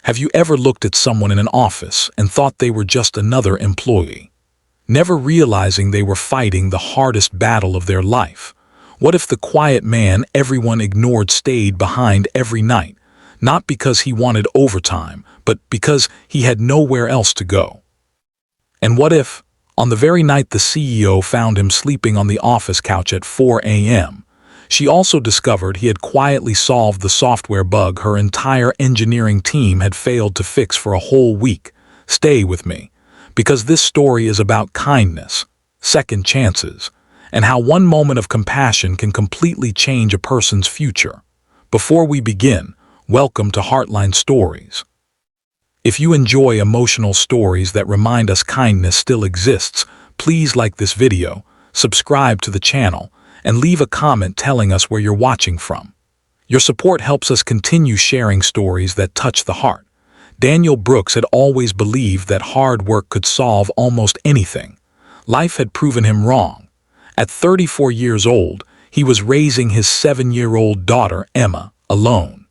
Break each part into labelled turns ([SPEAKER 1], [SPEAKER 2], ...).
[SPEAKER 1] Have you ever looked at someone in an office and thought they were just another employee, never realizing they were fighting the hardest battle of their life? What if the quiet man everyone ignored stayed behind every night, not because he wanted overtime, but because he had nowhere else to go? And what if, on the very night the CEO found him sleeping on the office couch at 4 a.m., she also discovered he had quietly solved the software bug her entire engineering team had failed to fix for a whole week? Stay with me, because this story is about kindness, second chances, and how one moment of compassion can completely change a person's future. Before we begin, welcome to Heartline Stories. If you enjoy emotional stories that remind us kindness still exists, please like this video, subscribe to the channel, and leave a comment telling us where you're watching from. Your support helps us continue sharing stories that touch the heart. Daniel Brooks had always believed that hard work could solve almost anything. Life had proven him wrong. At 34 years old, he was raising his 7-year-old daughter, Emma, alone.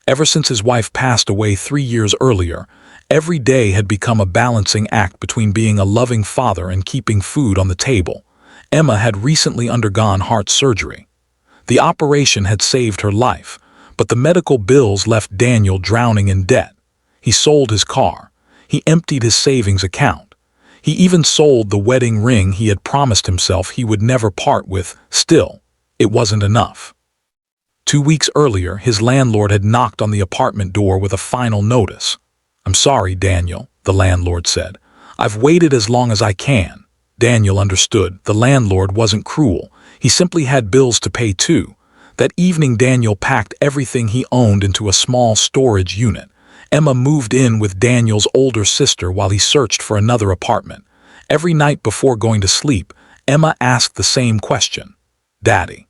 [SPEAKER 1] Ever since his wife passed away 3 years earlier, every day had become a balancing act between being a loving father and keeping food on the table. Emma had recently undergone heart surgery. The operation had saved her life, but the medical bills left Daniel drowning in debt. He sold his car. He emptied his savings account. He even sold the wedding ring he had promised himself he would never part with. Still, it wasn't enough. 2 weeks earlier, his landlord had knocked on the apartment door with a final notice. "I'm sorry, Daniel," the landlord said. "I've waited as long as I can." Daniel understood. The landlord wasn't cruel. He simply had bills to pay too. That evening, Daniel packed everything he owned into a small storage unit. Emma moved in with Daniel's older sister while he searched for another apartment. Every night before going to sleep, Emma asked the same question. "Daddy,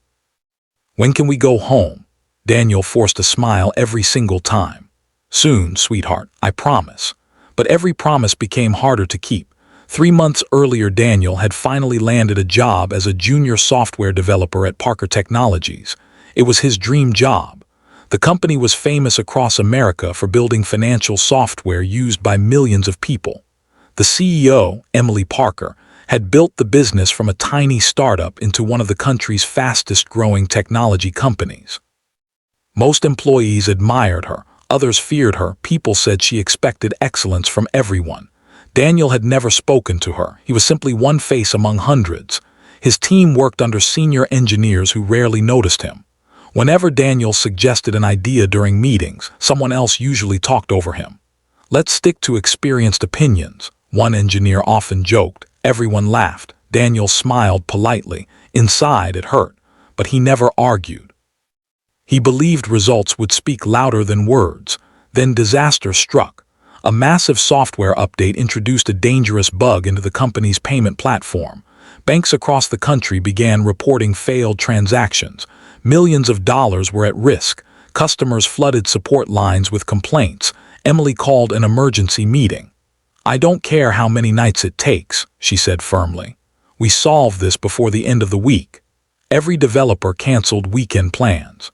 [SPEAKER 1] when can we go home?" Daniel forced a smile every single time. "Soon, sweetheart, I promise." But every promise became harder to keep. 3 months earlier, Daniel had finally landed a job as a junior software developer at Parker Technologies. It was his dream job. The company was famous across America for building financial software used by millions of people. The CEO, Emily Parker, had built the business from a tiny startup into one of the country's fastest-growing technology companies. Most employees admired her, others feared her. People said she expected excellence from everyone. Daniel had never spoken to her. He was simply one face among hundreds. His team worked under senior engineers who rarely noticed him. Whenever Daniel suggested an idea during meetings, someone else usually talked over him. "Let's stick to experienced opinions," one engineer often joked. Everyone laughed. Daniel smiled politely. Inside, it hurt, but he never argued. He believed results would speak louder than words. Then disaster struck. A massive software update introduced a dangerous bug into the company's payment platform. Banks across the country began reporting failed transactions. Millions of dollars were at risk. Customers flooded support lines with complaints. Emily called an emergency meeting. "I don't care how many nights it takes," she said firmly. "We solve this before the end of the week." Every developer canceled weekend plans.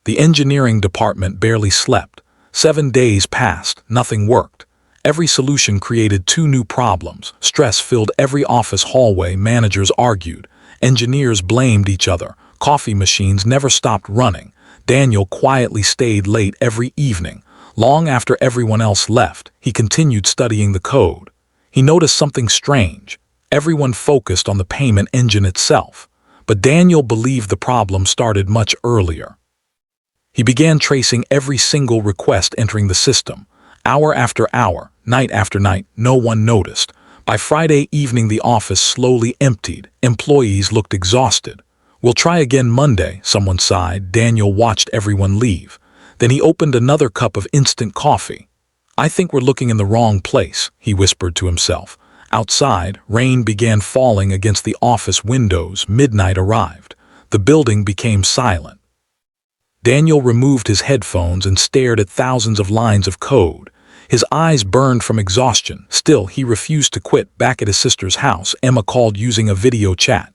[SPEAKER 1] The engineering department barely slept. 7 days passed, nothing worked. Every solution created 2 new problems. Stress filled every office hallway. Managers argued. Engineers blamed each other. Coffee machines never stopped running. Daniel quietly stayed late every evening. Long after everyone else left, he continued studying the code. He noticed something strange. Everyone focused on the payment engine itself. But Daniel believed the problem started much earlier. He began tracing every single request entering the system. Hour after hour, night after night, no one noticed. By Friday evening, the office slowly emptied. Employees looked exhausted. "We'll try again Monday," someone sighed. Daniel watched everyone leave. Then he opened another cup of instant coffee. "I think we're looking in the wrong place," he whispered to himself. Outside, rain began falling against the office windows. Midnight arrived. The building became silent. Daniel removed his headphones and stared at thousands of lines of code. His eyes burned from exhaustion. Still, he refused to quit. Back at his sister's house, Emma called using a video chat.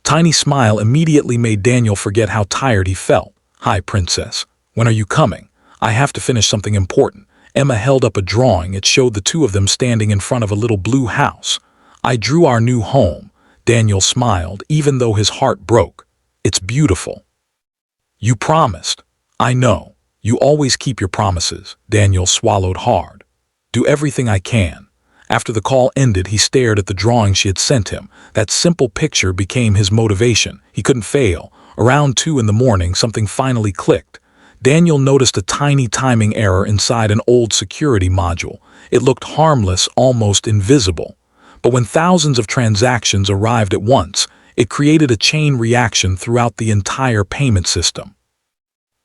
[SPEAKER 1] Tiny smile immediately made Daniel forget how tired he felt. "Hi, princess. When are you coming? I have to finish something important. Emma held up a drawing. It showed the two of them standing in front of a little blue house. I drew our new home. Daniel smiled, even though his heart broke. It's beautiful. You promised. I know. You always keep your promises. Daniel swallowed hard. Do everything I can. After the call ended, he stared at the drawing she had sent him. That simple picture became his motivation. He couldn't fail. Around 2 in the morning, something finally clicked. Daniel noticed a tiny timing error inside an old security module. It looked harmless, almost invisible. But when thousands of transactions arrived at once, it created a chain reaction throughout the entire payment system.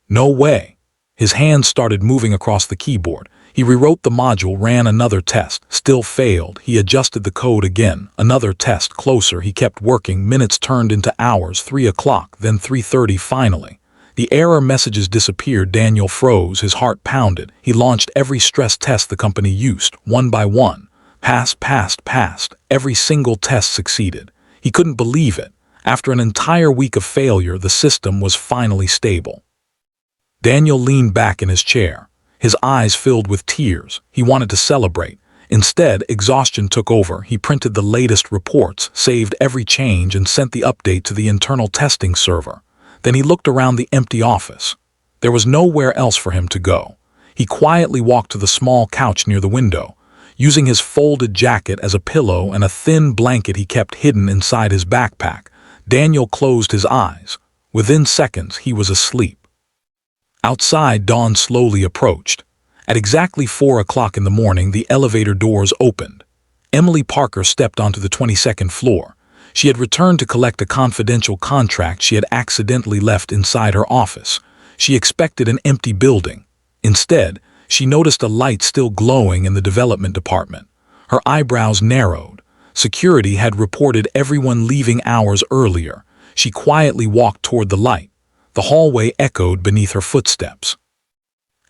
[SPEAKER 1] No way. His hands started moving across the keyboard. He rewrote the module, ran another test, still failed. He adjusted the code again. Another test, closer. He kept working. Minutes turned into hours. 3 o'clock, then 3:30 finally. The error messages disappeared. Daniel froze. His heart pounded. He launched every stress test the company used, one by one. Passed. Every single test succeeded. He couldn't believe it. After an entire week of failure, the system was finally stable. Daniel leaned back in his chair. His eyes filled with tears. He wanted to celebrate. Instead, exhaustion took over. He printed the latest reports, saved every change, and sent the update to the internal testing server. Then he looked around the empty office. There was nowhere else for him to go. He quietly walked to the small couch near the window. Using his folded jacket as a pillow and a thin blanket he kept hidden inside his backpack, Daniel closed his eyes. Within seconds, he was asleep. Outside, dawn slowly approached. At exactly 4 o'clock in the morning, the elevator doors opened. Emily Parker stepped onto the 22nd floor. She had returned to collect a confidential contract she had accidentally left inside her office. She expected an empty building. Instead, she noticed a light still glowing in the development department. Her eyebrows narrowed. Security had reported everyone leaving hours earlier. She quietly walked toward the light. The hallway echoed beneath her footsteps.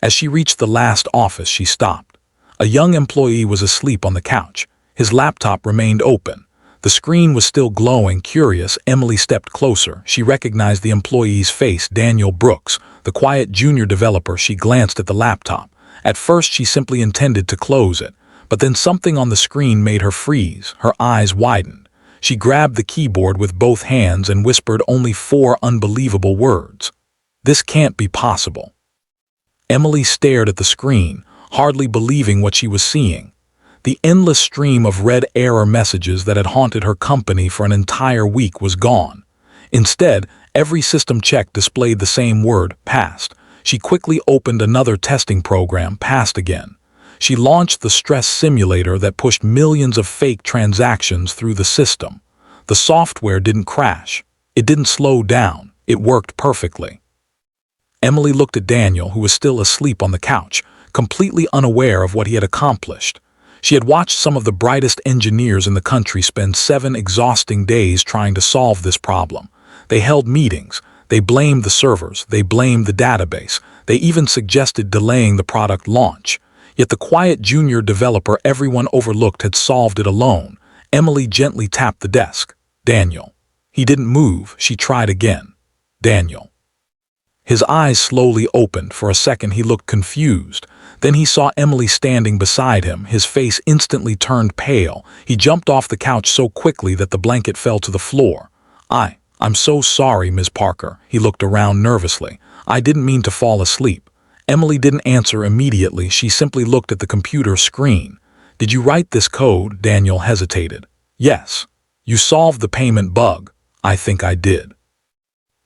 [SPEAKER 1] As she reached the last office, she stopped. A young employee was asleep on the couch. His laptop remained open. The screen was still glowing. Curious, Emily stepped closer. She recognized the employee's face, Daniel Brooks, the quiet junior developer. She glanced at the laptop. At first, she simply intended to close it, but then something on the screen made her freeze. Her eyes widened. She grabbed the keyboard with both hands and whispered only 4 unbelievable words. This can't be possible. Emily stared at the screen, hardly believing what she was seeing. The endless stream of red error messages that had haunted her company for an entire week was gone. Instead, every system check displayed the same word, passed. She quickly opened another testing program, passed again. She launched the stress simulator that pushed millions of fake transactions through the system. The software didn't crash. It didn't slow down. It worked perfectly. Emily looked at Daniel, who was still asleep on the couch, completely unaware of what he had accomplished. She had watched some of the brightest engineers in the country spend 7 exhausting days trying to solve this problem. They held meetings. They blamed the servers. They blamed the database. They even suggested delaying the product launch. Yet the quiet junior developer everyone overlooked had solved it alone. Emily gently tapped the desk. Daniel. He didn't move. She tried again. Daniel. His eyes slowly opened. For a second he looked confused. Then he saw Emily standing beside him. His face instantly turned pale. He jumped off the couch so quickly that the blanket fell to the floor. I'm so sorry, Ms. Parker. He looked around nervously. I didn't mean to fall asleep. Emily didn't answer immediately. She simply looked at the computer screen. Did you write this code? Daniel hesitated. Yes. You solved the payment bug. I think I did.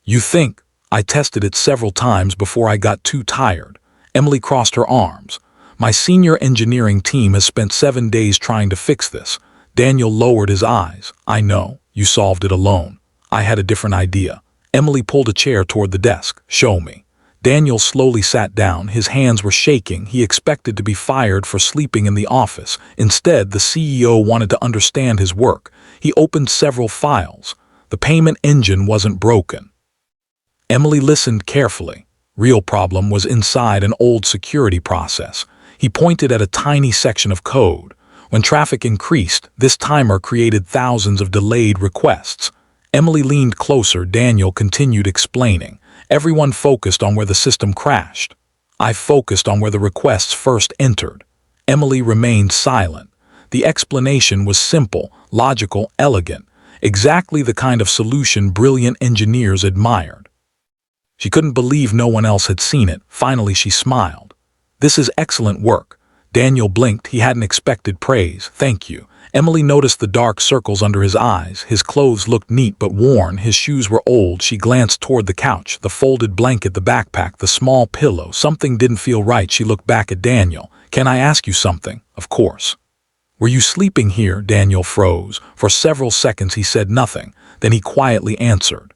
[SPEAKER 1] You think? I tested it several times before I got too tired. Emily crossed her arms. My senior engineering team has spent 7 days trying to fix this. Daniel lowered his eyes. I know. You solved it alone. I had a different idea. Emily pulled a chair toward the desk. Show me. Daniel slowly sat down. His hands were shaking. He expected to be fired for sleeping in the office. Instead, the CEO wanted to understand his work. He opened several files. The payment engine wasn't broken. Emily listened carefully. Real problem was inside an old security process. He pointed at a tiny section of code. When traffic increased, this timer created thousands of delayed requests. Emily leaned closer. Daniel continued explaining. Everyone focused on where the system crashed. I focused on where the requests first entered. Emily remained silent. The explanation was simple, logical, elegant, exactly the kind of solution brilliant engineers admired. She couldn't believe no one else had seen it. Finally, she smiled. "This is excellent work." Daniel blinked. He hadn't expected praise. "Thank you." Emily noticed the dark circles under his eyes. His clothes looked neat but worn. His shoes were old. She glanced toward the couch, the folded blanket, the backpack, the small pillow. Something didn't feel right. She looked back at Daniel. "Can I ask you something?" "Of course." "Were you sleeping here?" Daniel froze. For several seconds he said nothing. Then he quietly answered,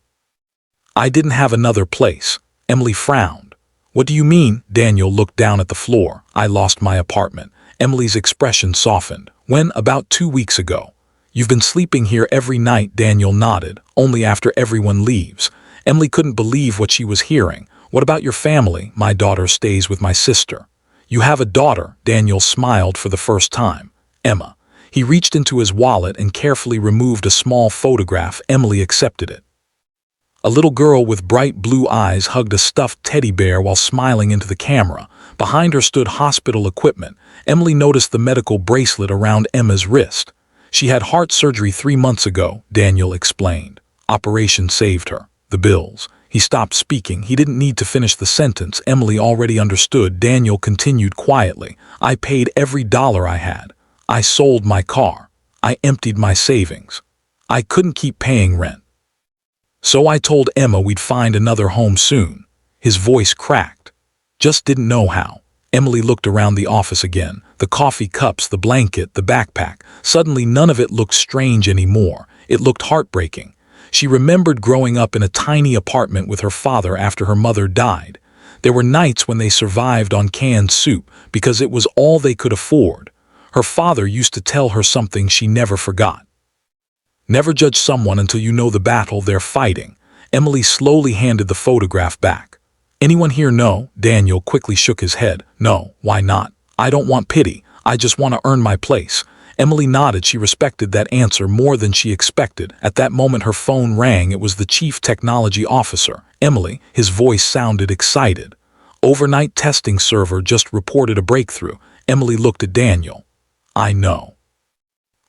[SPEAKER 1] "I didn't have another place." Emily frowned. "What do you mean?" Daniel looked down at the floor. "I lost my apartment." Emily's expression softened. "When? About 2 weeks ago." "You've been sleeping here every night?" Daniel nodded. "Only after everyone leaves." Emily couldn't believe what she was hearing. "What about your family?" "My daughter stays with my sister." "You have a daughter?" Daniel smiled for the first time. "Emma." He reached into his wallet and carefully removed a small photograph. Emily accepted it. A little girl with bright blue eyes hugged a stuffed teddy bear while smiling into the camera. Behind her stood hospital equipment. Emily noticed the medical bracelet around Emma's wrist. "She had heart surgery 3 months ago," Daniel explained. "Operation saved her. The bills." He stopped speaking. He didn't need to finish the sentence. Emily already understood. Daniel continued quietly. "I paid every dollar I had. I sold my car. I emptied my savings. I couldn't keep paying rent. So I told Emma we'd find another home soon." His voice cracked. "Just didn't know how." Emily looked around the office again. The coffee cups, the blanket, the backpack. Suddenly none of it looked strange anymore. It looked heartbreaking. She remembered growing up in a tiny apartment with her father after her mother died. There were nights when they survived on canned soup because it was all they could afford. Her father used to tell her something she never forgot. "Never judge someone until you know the battle they're fighting." Emily slowly handed the photograph back. "Anyone here know?" Daniel quickly shook his head. "No, why not? I don't want pity. I just want to earn my place." Emily nodded. She respected that answer more than she expected. At that moment her phone rang. It was the chief technology officer. "Emily," his voice sounded excited. "Overnight testing server just reported a breakthrough." Emily looked at Daniel. "I know.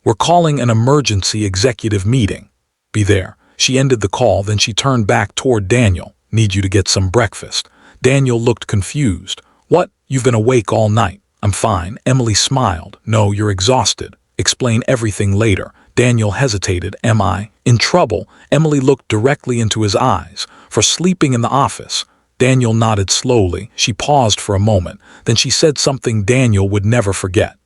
[SPEAKER 1] We're calling an emergency executive meeting. Be there." She ended the call, then she turned back toward Daniel. "Need you to get some breakfast." Daniel looked confused. "What? You've been awake all night." "I'm fine." Emily smiled. "No, you're exhausted. Explain everything later." Daniel hesitated. "Am I in trouble?" Emily looked directly into his eyes. "For sleeping in the office." Daniel nodded slowly. She paused for a moment. Then she said something Daniel would never forget.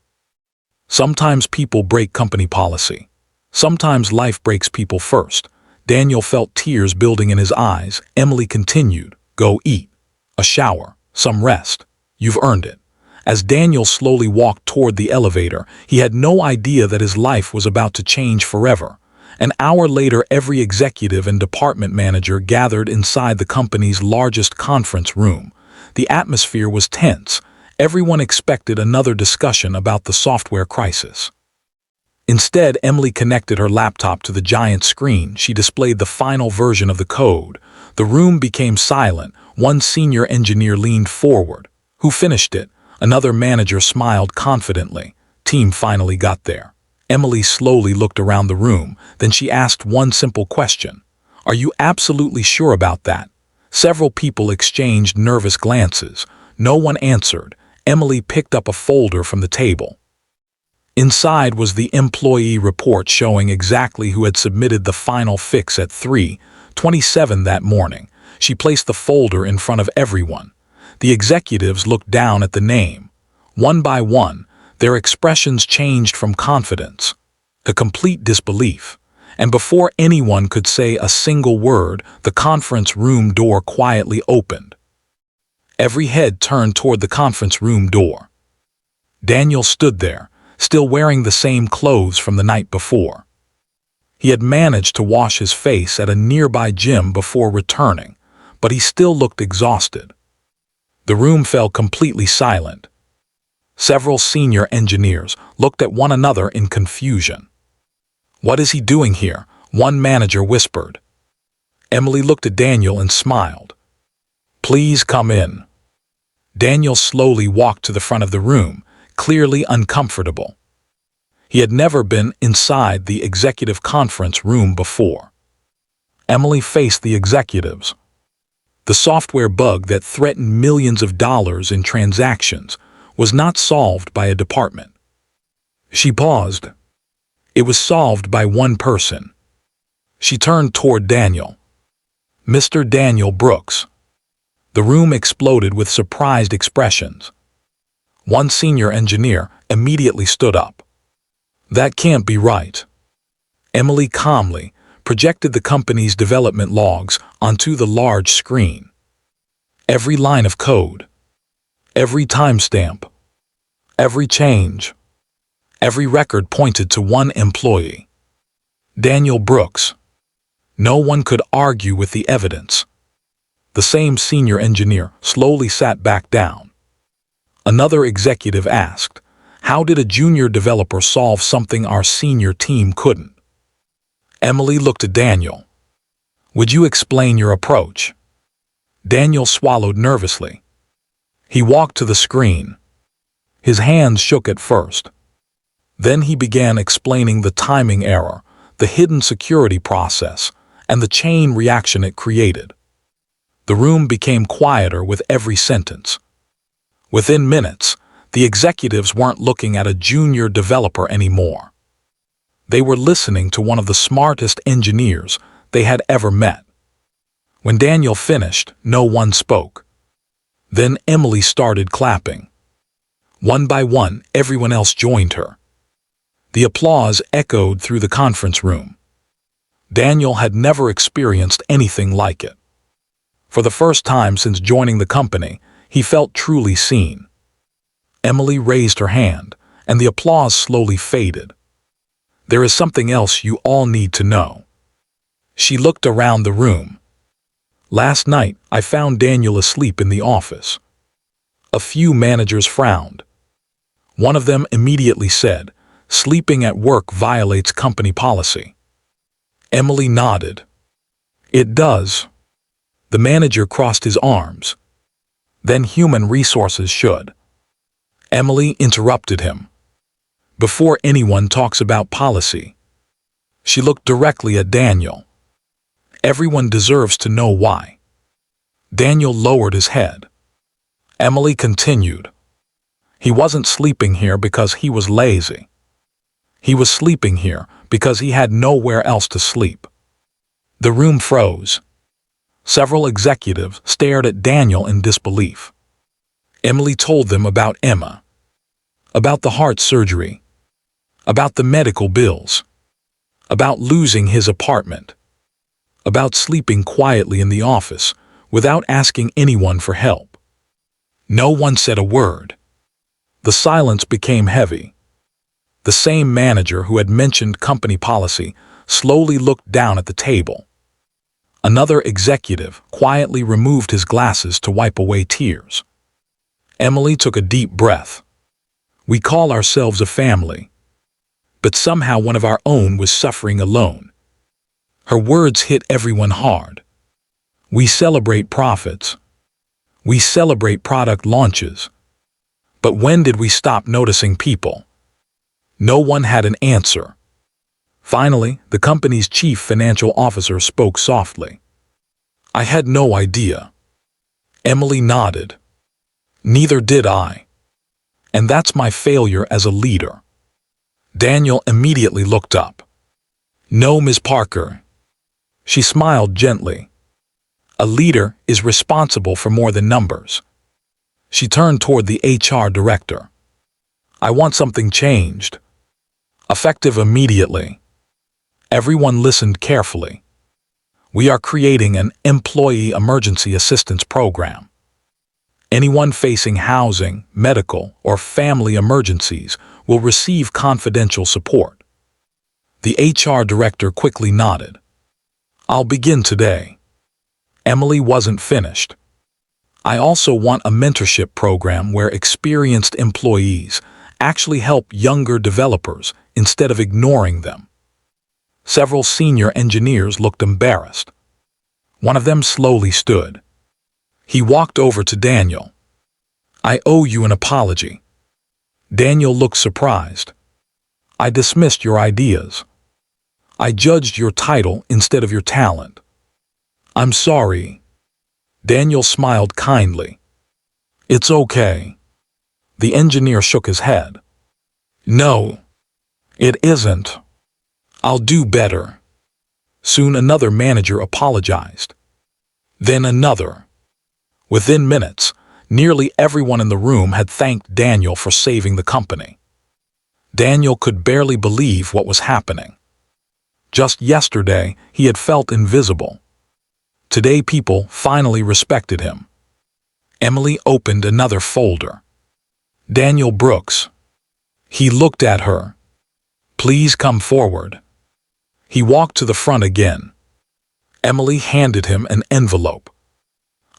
[SPEAKER 1] "Sometimes people break company policy. Sometimes life breaks people first." Daniel felt tears building in his eyes. Emily continued, "Go eat. A shower. Some rest. You've earned it." As Daniel slowly walked toward the elevator, he had no idea that his life was about to change forever. An hour later, every executive and department manager gathered inside the company's largest conference room. The atmosphere was tense. Everyone expected another discussion about the software crisis. Instead, Emily connected her laptop to the giant screen. She displayed the final version of the code. The room became silent. One senior engineer leaned forward. "Who finished it?" Another manager smiled confidently. "Team finally got there." Emily slowly looked around the room. Then she asked one simple question. "Are you absolutely sure about that?" Several people exchanged nervous glances. No one answered. Emily picked up a folder from the table. Inside was the employee report showing exactly who had submitted the final fix at 3:27 that morning. She placed the folder in front of everyone. The executives looked down at the name. One by one, their expressions changed from confidence to complete disbelief. And before anyone could say a single word, the conference room door quietly opened. Every head turned toward the conference room door. Daniel stood there, still wearing the same clothes from the night before. He had managed to wash his face at a nearby gym before returning, but he still looked exhausted. The room fell completely silent. Several senior engineers looked at one another in confusion. "What is he doing here?" one manager whispered. Emily looked at Daniel and smiled. "Please come in." Daniel slowly walked to the front of the room, clearly uncomfortable. He had never been inside the executive conference room before. Emily faced the executives. The software bug that threatened millions of dollars in transactions was not solved by a department. She paused. It was solved by one person. She turned toward Daniel. Mr. Daniel Brooks. The room exploded with surprised expressions. One senior engineer immediately stood up. That can't be right. Emily calmly projected the company's development logs onto the large screen. Every line of code, every timestamp, every change, every record pointed to one employee. Daniel Brooks. No one could argue with the evidence. The same senior engineer slowly sat back down. Another executive asked, "How did a junior developer solve something our senior team couldn't?" Emily looked at Daniel. "Would you explain your approach?" Daniel swallowed nervously. He walked to the screen. His hands shook at first. Then he began explaining the timing error, the hidden security process, and the chain reaction it created. The room became quieter with every sentence. Within minutes, the executives weren't looking at a junior developer anymore. They were listening to one of the smartest engineers they had ever met. When Daniel finished, no one spoke. Then Emily started clapping. One by one, everyone else joined her. The applause echoed through the conference room. Daniel had never experienced anything like it. For the first time since joining the company, he felt truly seen. Emily raised her hand, and the applause slowly faded. "There is something else you all need to know." She looked around the room. "Last night, I found Daniel asleep in the office." A few managers frowned. One of them immediately said, "Sleeping at work violates company policy." Emily nodded. "It does." The manager crossed his arms. "Then human resources should." Emily interrupted him. "Before anyone talks about policy." She looked directly at Daniel. "Everyone deserves to know why." Daniel lowered his head. Emily continued. "He wasn't sleeping here because he was lazy. He was sleeping here because he had nowhere else to sleep." The room froze. Several executives stared at Daniel in disbelief. Emily told them about Emma, about the heart surgery, about the medical bills, about losing his apartment, about sleeping quietly in the office without asking anyone for help. No one said a word. The silence became heavy. The same manager who had mentioned company policy slowly looked down at the table. Another executive quietly removed his glasses to wipe away tears. Emily took a deep breath. "We call ourselves a family, but somehow one of our own was suffering alone." Her words hit everyone hard. "We celebrate profits. We celebrate product launches. But when did we stop noticing people?" No one had an answer. Finally, the company's chief financial officer spoke softly. "I had no idea." Emily nodded. "Neither did I. And that's my failure as a leader." Daniel immediately looked up. "No, Ms. Parker." She smiled gently. "A leader is responsible for more than numbers." She turned toward the HR director. "I want something changed. Effective immediately." Everyone listened carefully. "We are creating an employee emergency assistance program. Anyone facing housing, medical, or family emergencies will receive confidential support." The HR director quickly nodded. "I'll begin today." Emily wasn't finished. "I also want a mentorship program where experienced employees actually help younger developers instead of ignoring them." Several senior engineers looked embarrassed. One of them slowly stood. He walked over to Daniel. I owe you an apology. Daniel looked surprised. I dismissed your ideas. I judged your title instead of your talent. I'm sorry. Daniel smiled kindly. It's okay. The engineer shook his head. No, it isn't. I'll do better. Soon another manager apologized. Then another. Within minutes, nearly everyone in the room had thanked Daniel for saving the company. Daniel could barely believe what was happening. Just yesterday, he had felt invisible. Today, people finally respected him. Emily opened another folder. Daniel Brooks. He looked at her. Please come forward. He walked to the front again. Emily handed him an envelope.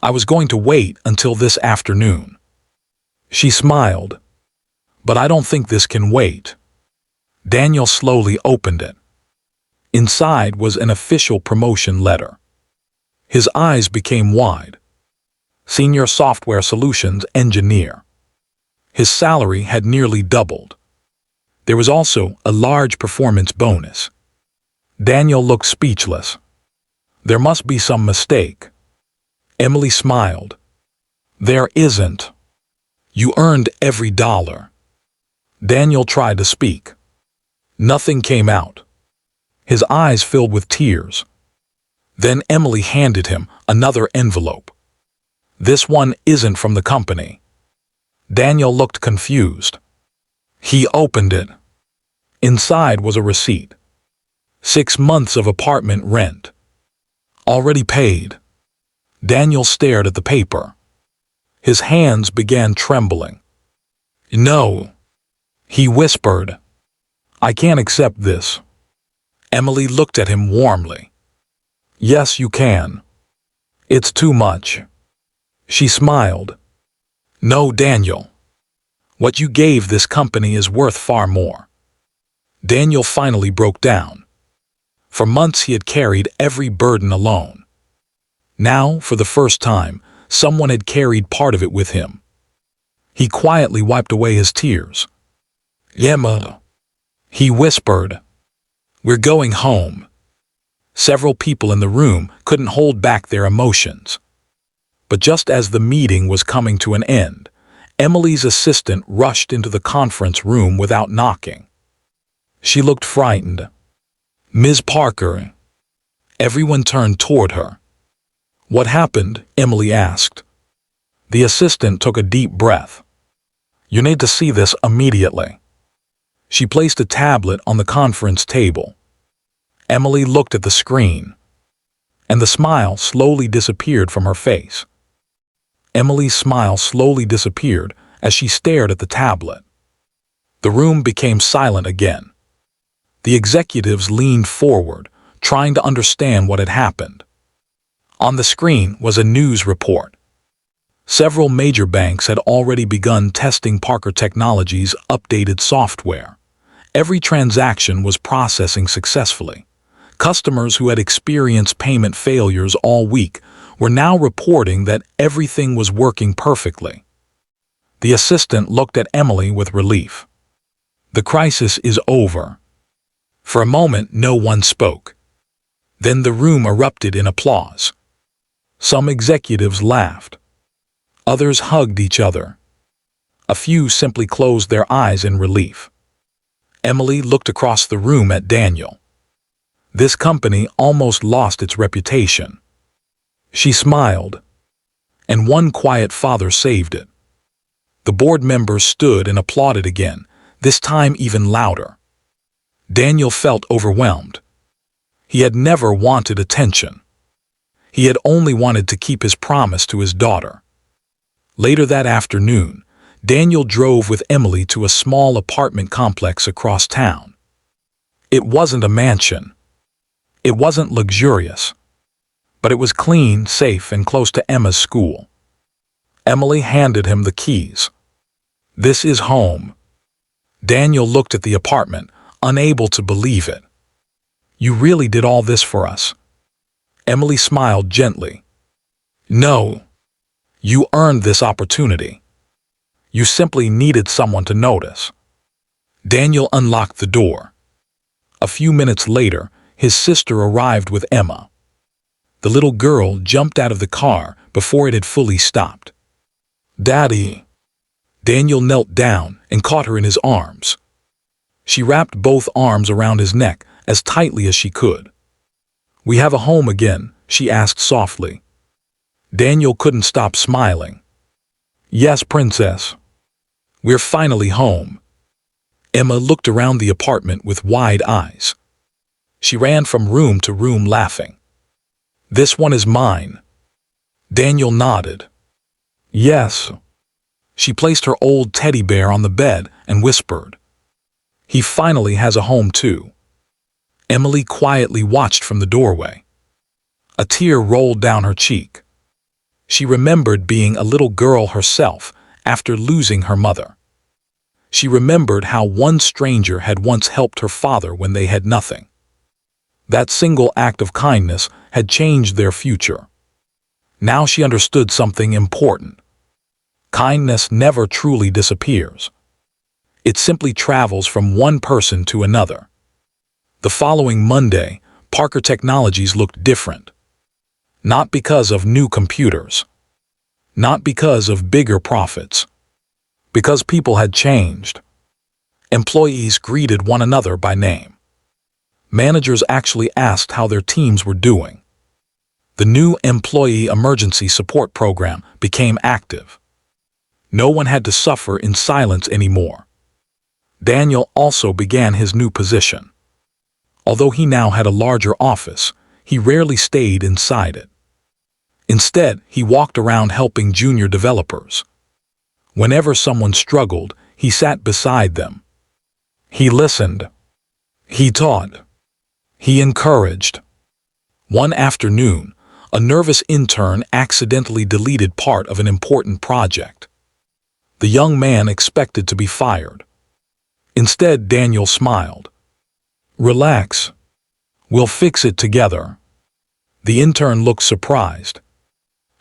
[SPEAKER 1] I was going to wait until this afternoon. She smiled. But I don't think this can wait. Daniel slowly opened it. Inside was an official promotion letter. His eyes became wide. Senior Software Solutions Engineer. His salary had nearly doubled. There was also a large performance bonus. Daniel looked speechless. There must be some mistake. Emily smiled. There isn't. You earned every dollar. Daniel tried to speak. Nothing came out. His eyes filled with tears. Then Emily handed him another envelope. This one isn't from the company. Daniel looked confused. He opened it. Inside was a receipt. 6 months of apartment rent. Already paid. Daniel stared at the paper. His hands began trembling. No. He whispered. I can't accept this. Emily looked at him warmly. Yes, you can. It's too much. She smiled. No, Daniel. What you gave this company is worth far more. Daniel finally broke down. For months he had carried every burden alone. Now, for the first time, someone had carried part of it with him. He quietly wiped away his tears. Emma, he whispered. We're going home. Several people in the room couldn't hold back their emotions. But just as the meeting was coming to an end, Emily's assistant rushed into the conference room without knocking. She looked frightened. Ms. Parker. Everyone turned toward her. What happened? Emily asked. The assistant took a deep breath. You need to see this immediately. She placed a tablet on the conference table. Emily looked at the screen, and the smile slowly disappeared from her face. Emily's smile slowly disappeared as she stared at the tablet. The room became silent again. The executives leaned forward, trying to understand what had happened. On the screen was a news report. Several major banks had already begun testing Parker Technologies' updated software. Every transaction was processing successfully. Customers who had experienced payment failures all week were now reporting that everything was working perfectly. The assistant looked at Emily with relief. The crisis is over. For a moment, no one spoke. Then the room erupted in applause. Some executives laughed. Others hugged each other. A few simply closed their eyes in relief. Emily looked across the room at Daniel. This company almost lost its reputation. She smiled, and one quiet father saved it. The board members stood and applauded again, this time even louder. Daniel felt overwhelmed. He had never wanted attention. He had only wanted to keep his promise to his daughter. Later that afternoon, Daniel drove with Emily to a small apartment complex across town. It wasn't a mansion. It wasn't luxurious. But it was clean, safe, and close to Emma's school. Emily handed him the keys. This is home. Daniel looked at the apartment, unable to believe it. You really did all this for us? Emily smiled gently. No. You earned this opportunity. You simply needed someone to notice. Daniel unlocked the door. A few minutes later, his sister arrived with Emma. The little girl jumped out of the car before it had fully stopped. "Daddy!" Daniel knelt down and caught her in his arms. She wrapped both arms around his neck as tightly as she could. "We have a home again?" she asked softly. Daniel couldn't stop smiling. "Yes, princess. We're finally home." Emma looked around the apartment with wide eyes. She ran from room to room laughing. "This one is mine." Daniel nodded. "Yes." She placed her old teddy bear on the bed and whispered, "He finally has a home too." Emily quietly watched from the doorway. A tear rolled down her cheek. She remembered being a little girl herself after losing her mother. She remembered how one stranger had once helped her father when they had nothing. That single act of kindness had changed their future. Now she understood something important. Kindness never truly disappears. It simply travels from one person to another. The following Monday, Parker Technologies looked different. Not because of new computers. Not because of bigger profits. Because people had changed. Employees greeted one another by name. Managers actually asked how their teams were doing. The new Employee Emergency Support Program became active. No one had to suffer in silence anymore. Daniel also began his new position. Although he now had a larger office, he rarely stayed inside it. Instead, he walked around helping junior developers. Whenever someone struggled, he sat beside them. He listened. He taught. He encouraged. One afternoon, a nervous intern accidentally deleted part of an important project. The young man expected to be fired. Instead, Daniel smiled. "Relax. We'll fix it together." The intern looked surprised.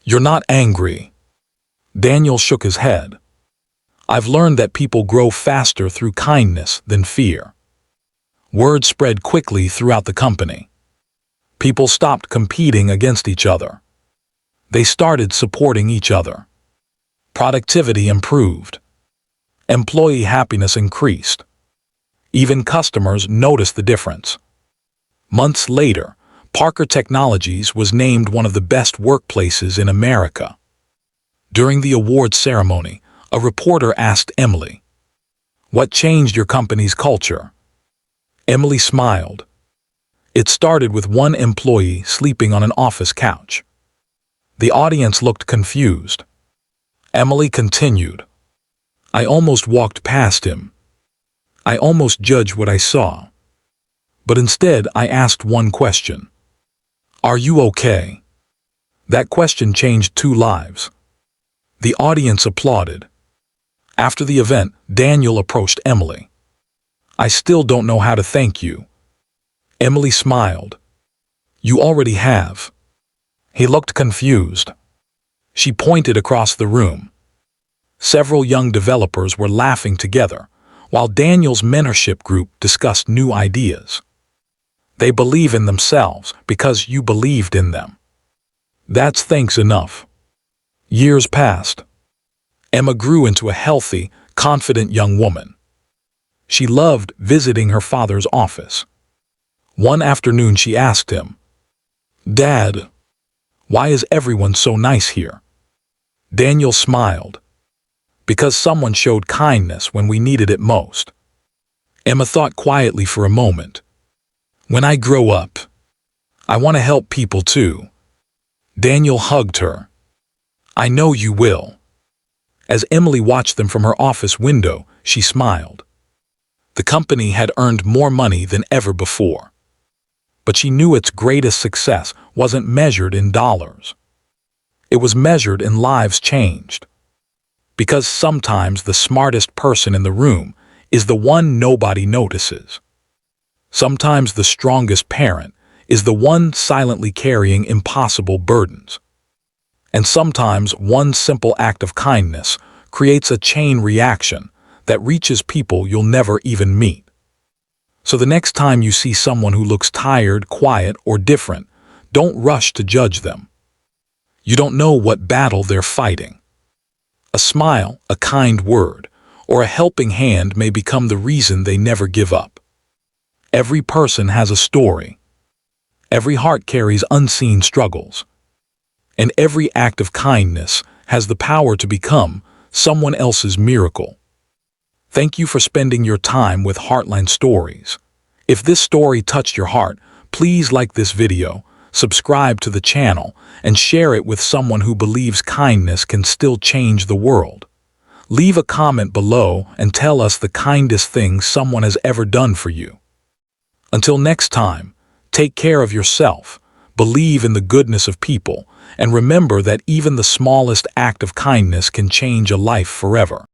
[SPEAKER 1] "You're not angry." Daniel shook his head. "I've learned that people grow faster through kindness than fear." Word spread quickly throughout the company. People stopped competing against each other. They started supporting each other. Productivity improved. Employee happiness increased. Even customers noticed the difference. Months later, Parker Technologies was named one of the best workplaces in America. During the awards ceremony, a reporter asked Emily, "What changed your company's culture?" Emily smiled. "It started with one employee sleeping on an office couch." The audience looked confused. Emily continued, "I almost walked past him. I almost judged what I saw. But instead, I asked one question. Are you okay?" That question changed 2 lives. The audience applauded. After the event, Daniel approached Emily. "I still don't know how to thank you." Emily smiled. "You already have." He looked confused. She pointed across the room. Several young developers were laughing together, while Daniel's mentorship group discussed new ideas. They believe in themselves because you believed in them. That's thanks enough. Years passed. Emma grew into a healthy, confident young woman. She loved visiting her father's office. One afternoon she asked him, "Dad, why is everyone so nice here?" Daniel smiled. "Because someone showed kindness when we needed it most." Emma thought quietly for a moment. "When I grow up, I want to help people too." Daniel hugged her. "I know you will." As Emily watched them from her office window, she smiled. The company had earned more money than ever before. But she knew its greatest success wasn't measured in dollars. It was measured in lives changed. Because sometimes the smartest person in the room is the one nobody notices. Sometimes the strongest parent is the one silently carrying impossible burdens. And sometimes one simple act of kindness creates a chain reaction that reaches people you'll never even meet. So the next time you see someone who looks tired, quiet, or different, don't rush to judge them. You don't know what battle they're fighting. A smile, a kind word, or a helping hand may become the reason they never give up. Every person has a story. Every heart carries unseen struggles. And every act of kindness has the power to become someone else's miracle. Thank you for spending your time with Heartline Stories. If this story touched your heart, please like this video, subscribe to the channel, and share it with someone who believes kindness can still change the world. Leave a comment below and tell us the kindest thing someone has ever done for you. Until next time, take care of yourself, believe in the goodness of people, and remember that even the smallest act of kindness can change a life forever.